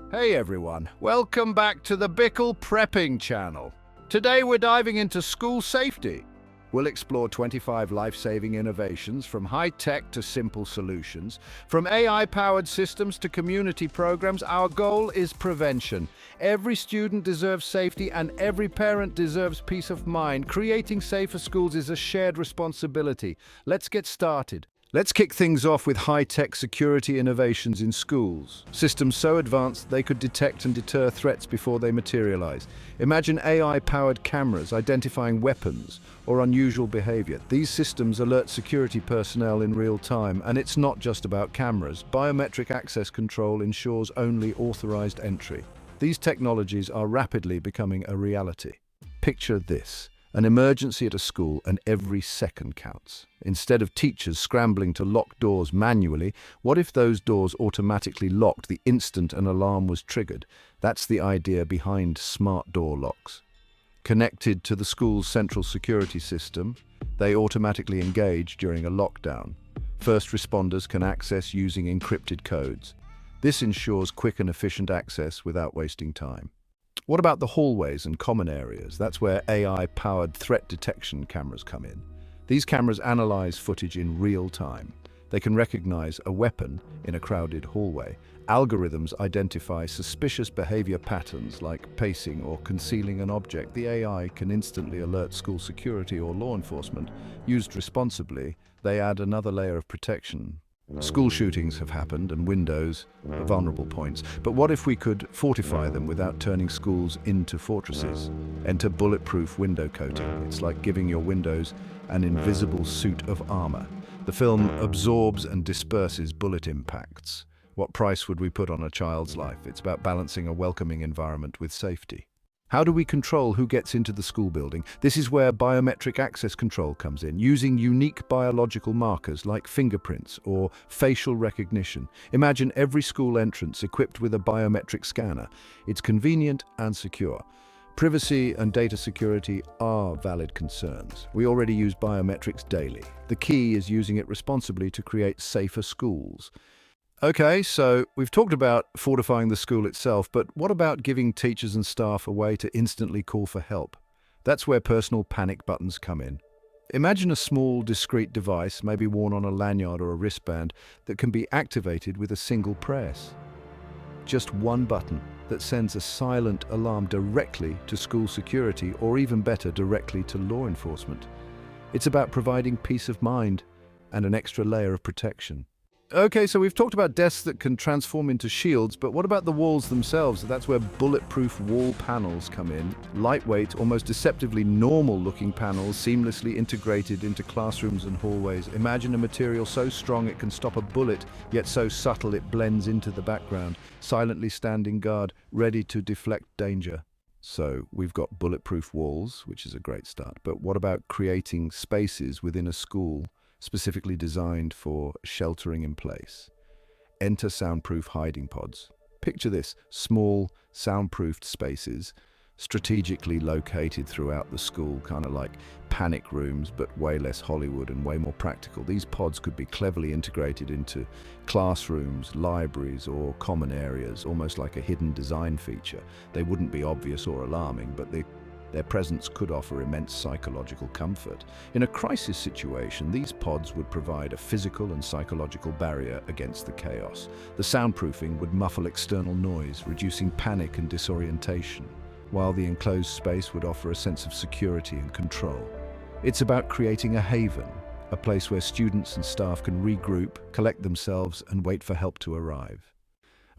Hey everyone, welcome back to the Bickle Prepping channel. Today we're diving into school safety. We'll explore 25 life-saving innovations from high-tech to simple solutions. From AI-powered systems to community programs, our goal is prevention. Every student deserves safety and every parent deserves peace of mind. Creating safer schools is a shared responsibility. Let's get started. Let's kick things off with high-tech security innovations in schools. Systems so advanced they could detect and deter threats before they materialize. Imagine AI-powered cameras identifying weapons or unusual behavior. These systems alert security personnel in real time, and it's not just about cameras. Biometric access control ensures only authorized entry. These technologies are rapidly becoming a reality. Picture this. An emergency at a school and every second counts. Instead of teachers scrambling to lock doors manually, what if those doors automatically locked the instant an alarm was triggered? That's the idea behind smart door locks. Connected to the school's central security system, they automatically engage during a lockdown. First responders can access using encrypted codes. This ensures quick and efficient access without wasting time. What about the hallways and common areas? That's where AI-powered threat detection cameras come in. These cameras analyze footage in real time. They can recognize a weapon in a crowded hallway. Algorithms identify suspicious behavior patterns like pacing or concealing an object. The AI can instantly alert school security or law enforcement. Used responsibly, they add another layer of protection. School shootings have happened and windows are vulnerable points. But what if we could fortify them without turning schools into fortresses? Enter bulletproof window coating. It's like giving your windows an invisible suit of armor. The film absorbs and disperses bullet impacts. What price would we put on a child's life? It's about balancing a welcoming environment with safety. How do we control who gets into the school building? This is where biometric access control comes in, using unique biological markers like fingerprints or facial recognition. Imagine every school entrance equipped with a biometric scanner. It's convenient and secure. Privacy and data security are valid concerns. We already use biometrics daily. The key is using it responsibly to create safer schools. Okay, so we've talked about fortifying the school itself, but what about giving teachers and staff a way to instantly call for help? That's where personal panic buttons come in. Imagine a small, discreet device, maybe worn on a lanyard or a wristband, that can be activated with a single press. Just one button that sends a silent alarm directly to school security, or even better, directly to law enforcement. It's about providing peace of mind and an extra layer of protection. Okay, so we've talked about desks that can transform into shields, but what about the walls themselves? That's where bulletproof wall panels come in. Lightweight, almost deceptively normal-looking panels seamlessly integrated into classrooms and hallways. Imagine a material so strong it can stop a bullet, yet so subtle it blends into the background, silently standing guard, ready to deflect danger. So we've got bulletproof walls, which is a great start, but what about creating spaces within a school specifically designed for sheltering in place? Enter soundproof hiding pods. Picture this, small, soundproofed spaces strategically located throughout the school, kind of like panic rooms, but way less Hollywood and way more practical. These pods could be cleverly integrated into classrooms, libraries, or common areas, almost like a hidden design feature. They wouldn't be obvious or alarming, but their presence could offer immense psychological comfort. In a crisis situation, these pods would provide a physical and psychological barrier against the chaos. The soundproofing would muffle external noise, reducing panic and disorientation, while the enclosed space would offer a sense of security and control. It's about creating a haven, a place where students and staff can regroup, collect themselves, and wait for help to arrive.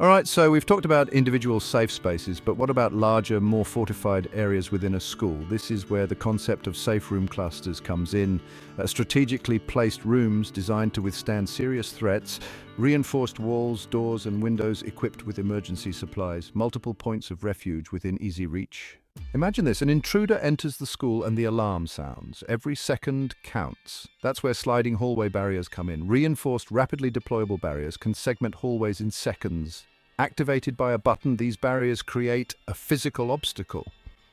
All right, so we've talked about individual safe spaces, but what about larger, more fortified areas within a school? This is where the concept of safe room clusters comes in. Strategically placed rooms designed to withstand serious threats, reinforced walls, doors, and windows equipped with emergency supplies, multiple points of refuge within easy reach. Imagine this, an intruder enters the school and the alarm sounds. Every second counts. That's where sliding hallway barriers come in. Reinforced, rapidly deployable barriers can segment hallways in seconds. Activated by a button, these barriers create a physical obstacle.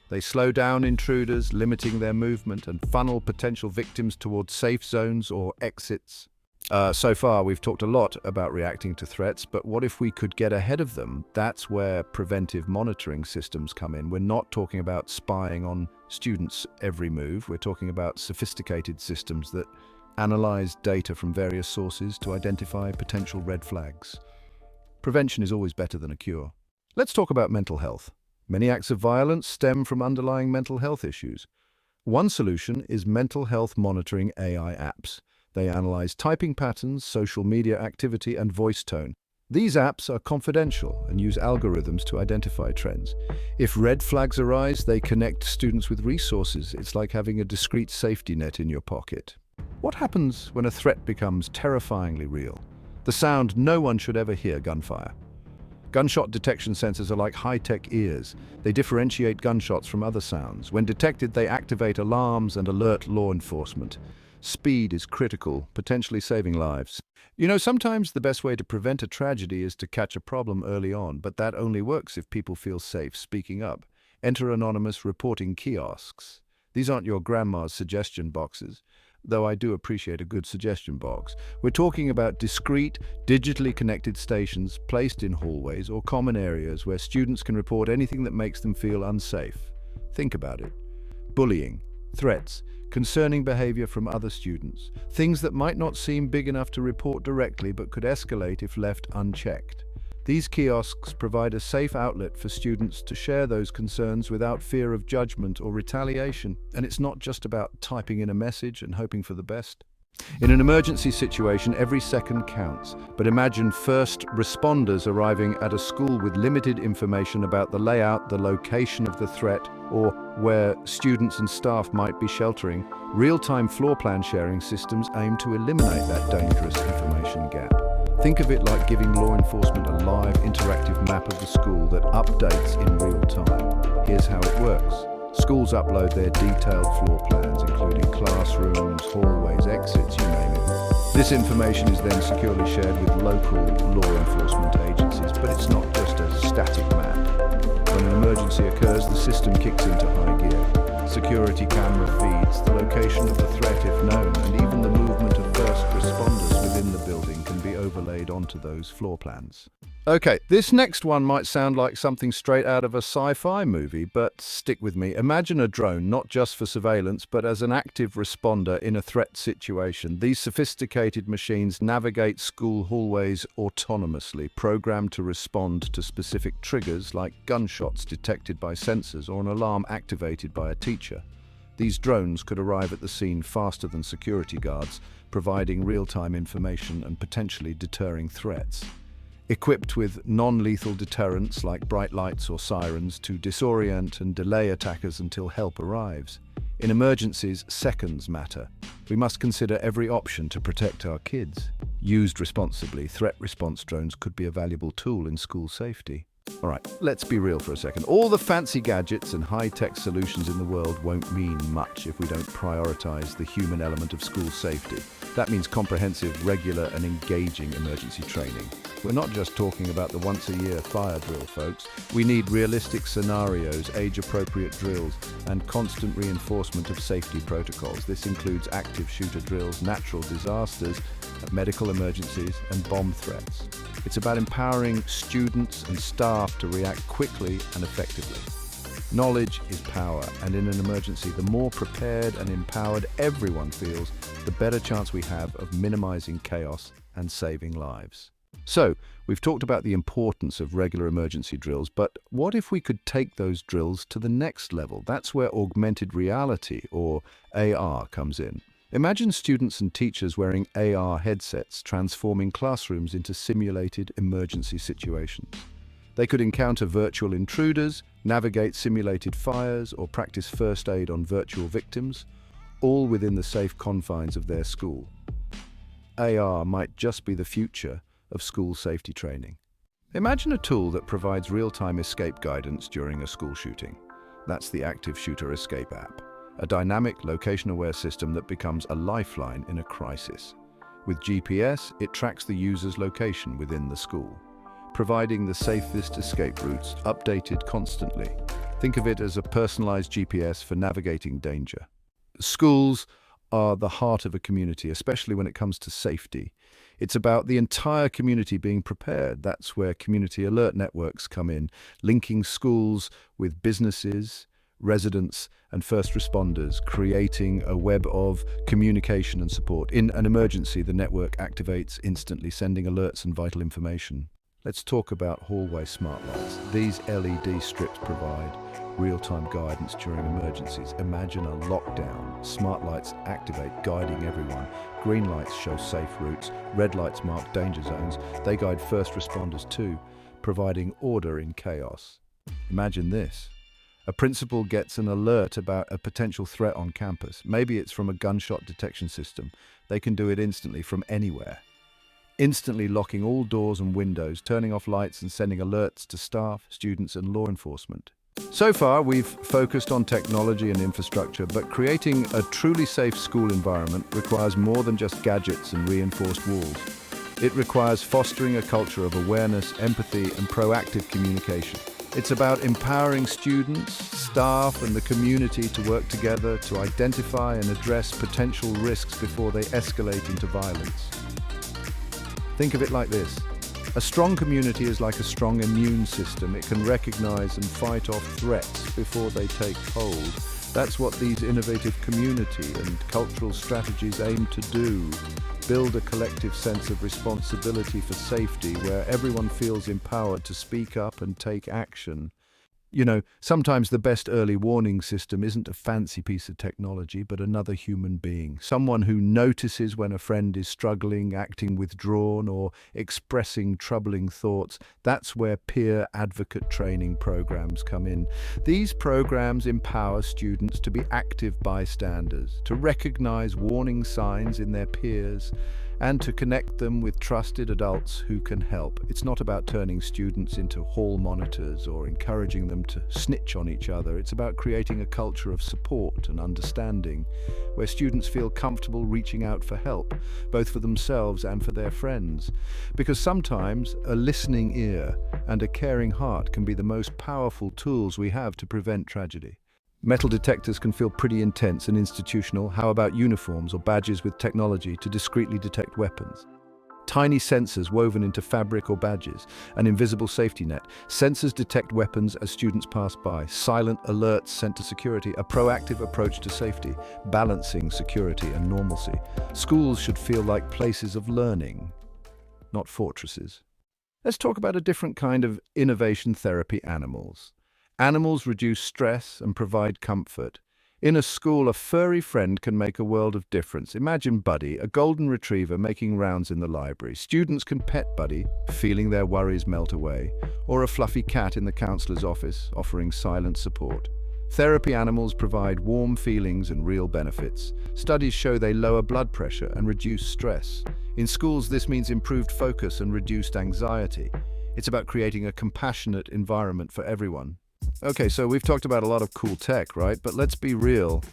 They slow down intruders, limiting their movement, and funnel potential victims towards safe zones or exits. So far, we've talked a lot about reacting to threats, but what if we could get ahead of them? That's where preventive monitoring systems come in. We're not talking about spying on students' every move. We're talking about sophisticated systems that analyze data from various sources to identify potential red flags. Prevention is always better than a cure. Let's talk about mental health. Many acts of violence stem from underlying mental health issues. One solution is mental health monitoring AI apps. They analyze typing patterns, social media activity, and voice tone. These apps are confidential and use algorithms to identify trends. If red flags arise, they connect students with resources. It's like having a discreet safety net in your pocket. What happens when a threat becomes terrifyingly real? The sound no one should ever hear: gunfire. Gunshot detection sensors are like high-tech ears. They differentiate gunshots from other sounds. When detected, they activate alarms and alert law enforcement. Speed is critical, potentially saving lives. Sometimes the best way to prevent a tragedy is to catch a problem early on, but that only works if people feel safe speaking up. Enter anonymous reporting kiosks. These aren't your grandma's suggestion boxes, though I do appreciate a good suggestion box. We're talking about discrete, digitally connected stations placed in hallways or common areas where students can report anything that makes them feel unsafe. Think about it. Bullying, threats, concerning behavior from other students, things that might not seem big enough to report directly but could escalate if left unchecked. These kiosks provide a safe outlet for students to share those concerns without fear of judgment or retaliation. And it's not just about typing in a message and hoping for the best. In an emergency situation, every second counts. But imagine first responders arriving at a school with limited information about the layout, the location of the threat, or where students and staff might be sheltering. Real-time floor plan sharing systems aim to eliminate that dangerous information gap. Think of it like giving law enforcement a live, interactive map of the school that updates in real time. Here's how it works. Schools upload their detailed floor plans, including classrooms, hallways, exits, you name it. This information is then securely shared with local law enforcement agencies, but it's not just a static map. When an emergency occurs, the system kicks into high gear. Security camera feeds the location of the threat if known, and even the movement of first responders within the building can be overlaid onto those floor plans. Okay, this next one might sound like something straight out of a sci-fi movie, but stick with me. Imagine a drone, not just for surveillance, but as an active responder in a threat situation. These sophisticated machines navigate school hallways autonomously, programmed to respond to specific triggers like gunshots detected by sensors or an alarm activated by a teacher. These drones could arrive at the scene faster than security guards, providing real-time information and potentially deterring threats. Equipped with non-lethal deterrents like bright lights or sirens to disorient and delay attackers until help arrives. In emergencies, seconds matter. We must consider every option to protect our kids. Used responsibly, threat response drones could be a valuable tool in school safety. All right, let's be real for a second. All the fancy gadgets and high-tech solutions in the world won't mean much if we don't prioritize the human element of school safety. That means comprehensive, regular, and engaging emergency training. We're not just talking about the once-a-year fire drill, folks. We need realistic scenarios, age-appropriate drills, and constant reinforcement of safety protocols. This includes active shooter drills, natural disasters, medical emergencies, and bomb threats. It's about empowering students and staff to react quickly and effectively. Knowledge is power, and in an emergency, the more prepared and empowered everyone feels, the better chance we have of minimizing chaos and saving lives. So, we've talked about the importance of regular emergency drills, but what if we could take those drills to the next level? That's where augmented reality, or AR, comes in. Imagine students and teachers wearing AR headsets, transforming classrooms into simulated emergency situations. They could encounter virtual intruders, navigate simulated fires, or practice first aid on virtual victims, all within the safe confines of their school. AR might just be the future of school safety training. Imagine a tool that provides real-time escape guidance during a school shooting. That's the Active Shooter Escape app, a dynamic, location-aware system that becomes a lifeline in a crisis. With GPS, it tracks the user's location within the school, providing the safest escape routes, updated constantly. Think of it as a personalized GPS for navigating danger. Schools are the heart of a community, especially when it comes to safety. It's about the entire community being prepared. That's where community alert networks come in, linking schools with businesses, residents, and first responders, creating a web of communication and support. In an emergency, the network activates instantly, sending alerts and vital information. Let's talk about hallway smart lights. These LED strips provide real-time guidance during emergencies. Imagine a lockdown. Smart lights activate, guiding everyone. Green lights show safe routes. Red lights mark danger zones. They guide first responders too, providing order in chaos. Imagine this. A principal gets an alert about a potential threat on campus. Maybe it's from a gunshot detection system. They can do it instantly from anywhere. Instantly locking all doors and windows, turning off lights and sending alerts to staff, students and law enforcement. So far, we've focused on technology and infrastructure, but creating a truly safe school environment requires more than just gadgets and reinforced walls. It requires fostering a culture of awareness, empathy and proactive communication. It's about empowering students, staff and the community to work together to identify and address potential risks before they escalate into violence. Think of it like this. A strong community is like a strong immune system. It can recognize and fight off threats before they take hold. That's what these innovative community and cultural strategies aim to do. Build a collective sense of responsibility for safety where everyone feels empowered to speak up and take action. You know, sometimes the best early warning system isn't a fancy piece of technology, but another human being. Someone who notices when a friend is struggling, acting withdrawn, or expressing troubling thoughts. That's where peer advocate training programs come in. These programs empower students to be active bystanders, to recognize warning signs in their peers, and to connect them with trusted adults who can help. It's not about turning students into hall monitors or encouraging them to snitch on each other. It's about creating a culture of support and understanding where students feel comfortable reaching out for help, both for themselves and for their friends. Because sometimes a listening ear and a caring heart can be the most powerful tools we have to prevent tragedy. Metal detectors can feel pretty intense and institutional. How about uniforms or badges with technology to discreetly detect weapons? Tiny sensors woven into fabric or badges, an invisible safety net. Sensors detect weapons as students pass by. Silent alerts sent to security, a proactive approach to safety, balancing security and normalcy. Schools should feel like places of learning, not fortresses. Let's talk about a different kind of innovation therapy: animals. Animals reduce stress and provide comfort. In a school, a furry friend can make a world of difference. Imagine Buddy, a golden retriever making rounds in the library. Students can pet Buddy, feeling their worries melt away, or a fluffy cat in the counselor's office, offering silent support. Therapy animals provide warm feelings and real benefits. Studies show they lower blood pressure and reduce stress. In schools, this means improved focus and reduced anxiety. It's about creating a compassionate environment for everyone. Okay, so we've talked about a lot of cool tech, right? But let's be real.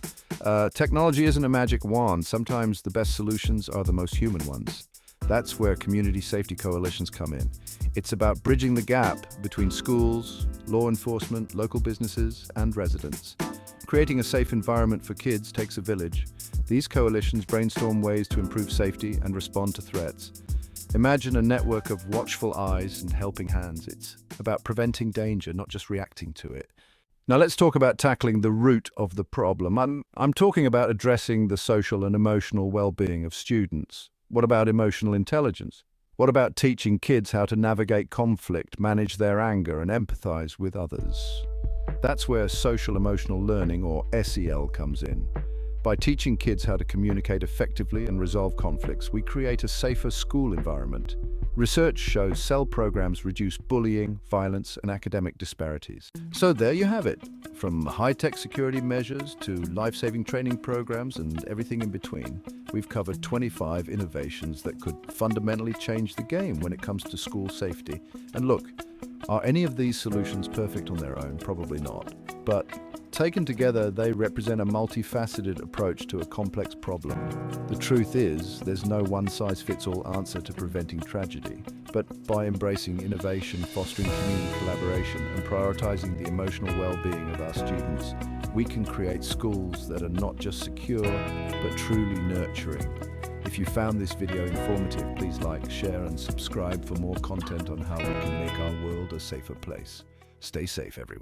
Technology isn't a magic wand. Sometimes the best solutions are the most human ones. That's where community safety coalitions come in. It's about bridging the gap between schools, law enforcement, local businesses, and residents. Creating a safe environment for kids takes a village. These coalitions brainstorm ways to improve safety and respond to threats. Imagine a network of watchful eyes and helping hands. It's about preventing danger, not just reacting to it. Now let's talk about tackling the root of the problem. I'm talking about addressing the social and emotional well-being of students. What about emotional intelligence? What about teaching kids how to navigate conflict, manage their anger, and empathize with others? That's where social emotional learning, or SEL, comes in. By teaching kids how to communicate effectively and resolve conflicts, we create a safer school environment. Research shows SEL programs reduce bullying, violence, and academic disparities. So there you have it. From high-tech security measures to life-saving training programs and everything in between, we've covered 25 innovations that could fundamentally change the game when it comes to school safety. And look, are any of these solutions perfect on their own? Probably not. But taken together, they represent a multifaceted approach to a complex problem. The truth is, there's no one-size-fits-all answer to preventing tragedy. But by embracing innovation, fostering community collaboration, and prioritizing the emotional well-being of our students, we can create schools that are not just secure, but truly nurturing. If you found this video informative, please like, share, and subscribe for more content on how we can make our world a safer place. Stay safe, everyone.